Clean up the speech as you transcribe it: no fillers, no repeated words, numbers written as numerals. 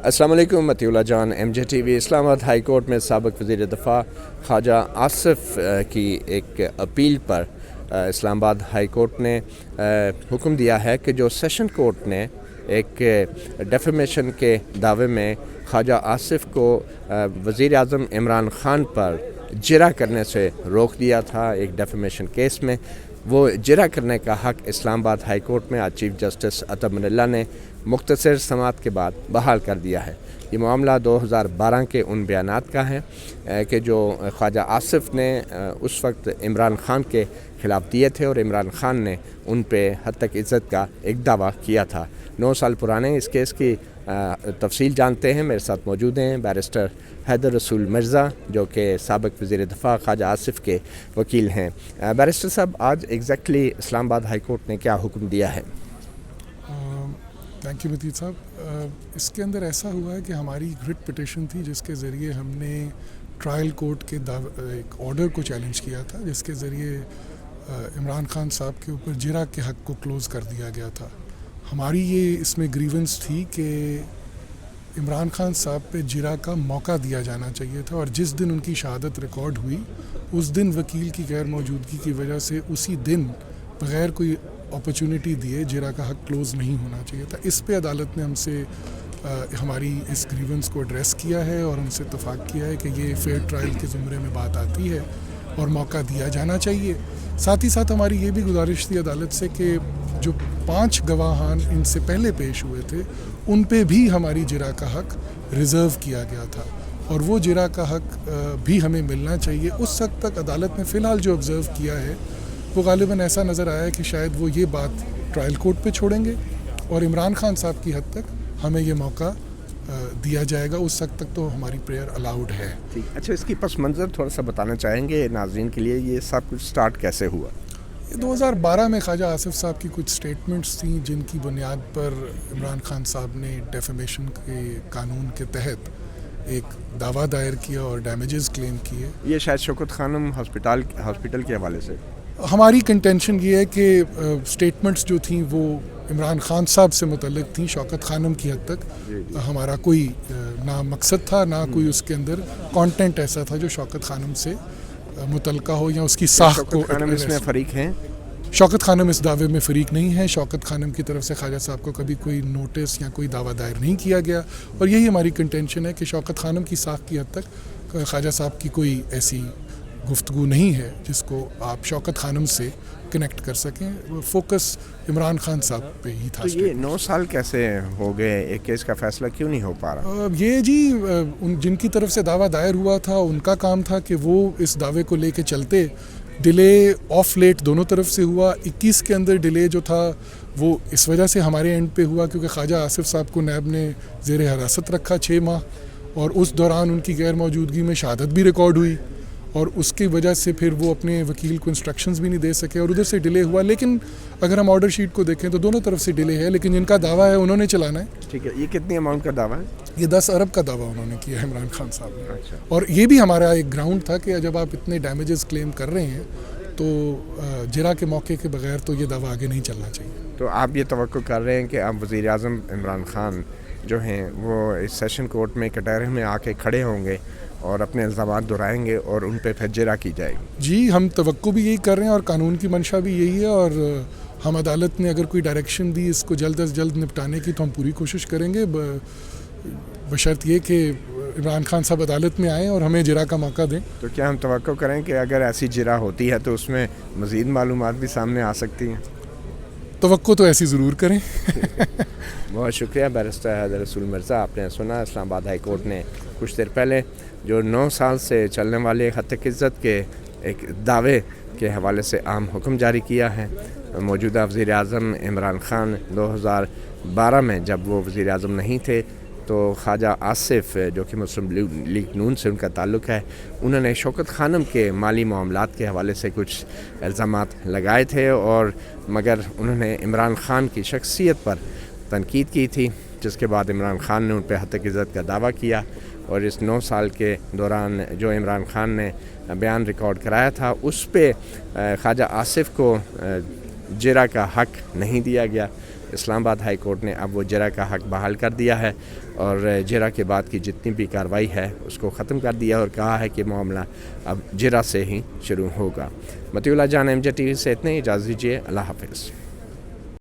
السلام علیکم، متی اللہ جان، ایم جے ٹی وی۔ اسلام آباد ہائی کورٹ میں سابق وزیر دفاع خواجہ آصف کی ایک اپیل پر اسلام آباد ہائی کورٹ نے حکم دیا ہے کہ جو سیشن کورٹ نے ایک ڈیفیمیشن کے دعوے میں خواجہ آصف کو وزیر اعظم عمران خان پر جرح کرنے سے روک دیا تھا ایک ڈیفیمیشن کیس میں، وہ جرح کرنے کا حق اسلام آباد ہائی کورٹ میں آج چیف جسٹس عطا منلہ نے مختصر سماعت کے بعد بحال کر دیا ہے۔ یہ معاملہ 2012 کے ان بیانات کا ہے کہ جو خواجہ آصف نے اس وقت عمران خان کے خلاف دیے تھے اور عمران خان نے ان پہ حد تک عزت کا ایک دعویٰ کیا تھا۔ 9 سال پرانے اس کیس کی تفصیل جانتے ہیں۔ میرے ساتھ موجود ہیں بیرسٹر حیدر رسول مرزا، جو کہ سابق وزیر دفاع خواجہ آصف کے وکیل ہیں۔ بیرسٹر صاحب، آج ایگزیکٹلی اسلام آباد ہائی کورٹ نے کیا حکم دیا ہے؟ تھینک یو متید صاحب۔ اس کے اندر ایسا ہوا ہے کہ ہماری ریٹ پٹیشن تھی جس کے ذریعے ہم نے ٹرائل کورٹ کے ایک آرڈر کو چیلنج کیا تھا، جس کے ذریعے عمران خان صاحب کے اوپر جرح کے حق کو کلوز کر دیا گیا تھا۔ ہماری یہ اس میں گریونس تھی کہ عمران خان صاحب پہ جرح کا موقع دیا جانا چاہیے تھا، اور جس دن ان کی شہادت ریکارڈ ہوئی اس دن وکیل کی غیر موجودگی کی وجہ سے اسی دن بغیر کوئی اپرچونٹی دیے جرح کا حق کلوز نہیں ہونا چاہیے تھا۔ اس پہ عدالت نے ہم سے ہماری اس گریونس کو ایڈریس کیا ہے اور ان سے اتفاق کیا ہے کہ یہ فیئر ٹرائل کے زمرے میں بات آتی ہے اور موقع دیا جانا چاہیے۔ ساتھ ہی ساتھ ہماری یہ بھی گزارش تھی عدالت سے کہ جو 5 گواہان ان سے پہلے پیش ہوئے تھے ان پہ بھی ہماری جرح کا حق ریزرو کیا گیا تھا، اور وہ جرح کا حق بھی ہمیں ملنا چاہیے۔ اس وقت تک عدالت نے فی الحال جو آبزرو کیا ہے وہ غالباً ایسا نظر آیا ہے کہ شاید وہ یہ بات ٹرائل کورٹ پہ چھوڑیں گے اور عمران خان صاحب کی حد تک ہمیں یہ موقع دیا جائے گا۔ اس وقت تک تو ہماری پریئر الاؤڈ ہے۔ اچھا، اس کی پس منظر تھوڑا سا بتانا چاہیں گے ناظرین کے لیے، یہ سب کچھ سٹارٹ کیسے ہوا؟ 2012 میں خواجہ آصف صاحب کی کچھ سٹیٹمنٹس تھیں جن کی بنیاد پر عمران خان صاحب نے ڈیفیمیشن کے قانون کے تحت ایک دعویٰ دائر کیا اور ڈیمیجز کلیم کیے۔ یہ شاید شوکت خانم ہاسپٹل کے حوالے سے ہماری کنٹینشن یہ ہے کہ سٹیٹمنٹس جو تھیں وہ عمران خان صاحب سے متعلق تھیں، شوکت خانم کی حد تک ہمارا کوئی نہ مقصد تھا نہ کوئی اس کے اندر کانٹینٹ ایسا تھا جو شوکت خانم سے متعلقہ ہو یا اس کی ساخت کو۔ اس میں فریق ہیں؟ شوکت خانم اس دعوے میں فریق نہیں ہے۔ شوکت خانم کی طرف سے خواجہ صاحب کو کبھی کوئی نوٹس یا کوئی دعویٰ دائر نہیں کیا گیا، اور یہی ہماری کنٹینشن ہے کہ شوکت خانم کی ساخت کی حد تک خواجہ صاحب کی کوئی ایسی گفتگو نہیں ہے جس کو آپ شوکت خانم سے کنیکٹ کر سکیں۔ فوکس عمران خان صاحب پہ ہی تھا۔ تو یہ 9 سال کیسے ہو گئے، ایک کیس کا فیصلہ کیوں نہیں ہو پا رہا؟ یہ جی جن کی طرف سے دعویٰ دائر ہوا تھا ان کا کام تھا کہ وہ اس دعوے کو لے کے چلتے۔ ڈیلے آف لیٹ دونوں طرف سے ہوا۔ 21 کے اندر ڈیلے جو تھا وہ اس وجہ سے ہمارے اینڈ پہ ہوا کیونکہ خواجہ آصف صاحب کو نیب نے زیر حراست رکھا 6 ماہ، اور اس دوران ان کی غیر موجودگی میں شہادت بھی ریکارڈ ہوئی، اور اس کی وجہ سے پھر وہ اپنے وکیل کو انسٹرکشنز بھی نہیں دے سکے اور ادھر سے ڈیلے ہوا۔ لیکن اگر ہم آرڈر شیٹ کو دیکھیں تو دونوں طرف سے ڈیلے ہے، لیکن جن کا دعویٰ ہے انہوں نے چلانا ہے۔ ٹھیک ہے، یہ کتنی اماؤنٹ کا دعویٰ ہے؟ یہ 10 ارب کا دعویٰ انہوں نے کیا ہے عمران خان صاحب نے، اور یہ بھی ہمارا ایک گراؤنڈ تھا کہ جب آپ اتنے ڈیمیجز کلیم کر رہے ہیں تو جرح کے موقع کے بغیر تو یہ دعویٰ آگے نہیں چلنا چاہیے۔ تو آپ یہ توقع کر رہے ہیں کہ اب وزیر اعظم عمران خان جو ہیں وہ اس سیشن کورٹ میں کٹہرے میں آ کے کھڑے ہوں گے اور اپنے الزامات دہرائیں گے اور ان پہ پھر جرح کی جائے گی؟ جی، ہم توقع بھی یہی کر رہے ہیں اور قانون کی منشا بھی یہی ہے، اور ہم عدالت نے اگر کوئی ڈائریکشن دی اس کو جلد از جلد نپٹانے کی تو ہم پوری کوشش کریں گے، بشرط یہ کہ عمران خان صاحب عدالت میں آئیں اور ہمیں جرح کا موقع دیں۔ تو کیا ہم توقع کریں کہ اگر ایسی جرح ہوتی ہے تو اس میں مزید معلومات بھی سامنے آ سکتی ہیں؟ توقع تو ایسی ضرور کریں۔ بہت شکریہ بیرسٹر حیدر رسول مرزا۔ آپ نے سنا اسلام آباد ہائی کورٹ نے کچھ دیر پہلے جو 9 سال سے چلنے والے حد تک عزت کے ایک دعوے کے حوالے سے اہم حکم جاری کیا ہے۔ موجودہ وزیر اعظم عمران خان 2012 میں جب وہ وزیر اعظم نہیں تھے تو خواجہ آصف جو کہ مسلم لیگ نون سے ان کا تعلق ہے، انہوں نے شوکت خانم کے مالی معاملات کے حوالے سے کچھ الزامات لگائے تھے، اور مگر انہوں نے عمران خان کی شخصیت پر تنقید کی تھی، جس کے بعد عمران خان نے ان پہ حد تک عزت کا دعویٰ کیا، اور اس 9 سال کے دوران جو عمران خان نے بیان ریکارڈ کرایا تھا اس پہ خواجہ آصف کو جرح کا حق نہیں دیا گیا۔ اسلام آباد ہائی کورٹ نے اب وہ جرا کا حق بحال کر دیا ہے اور جرا کے بعد کی جتنی بھی کارروائی ہے اس کو ختم کر دیا اور کہا ہے کہ معاملہ اب جرا سے ہی شروع ہوگا۔ مطیع اللہ جان MJ TV سے اتنے ہی، اجازت دیجیے، اللہ حافظ۔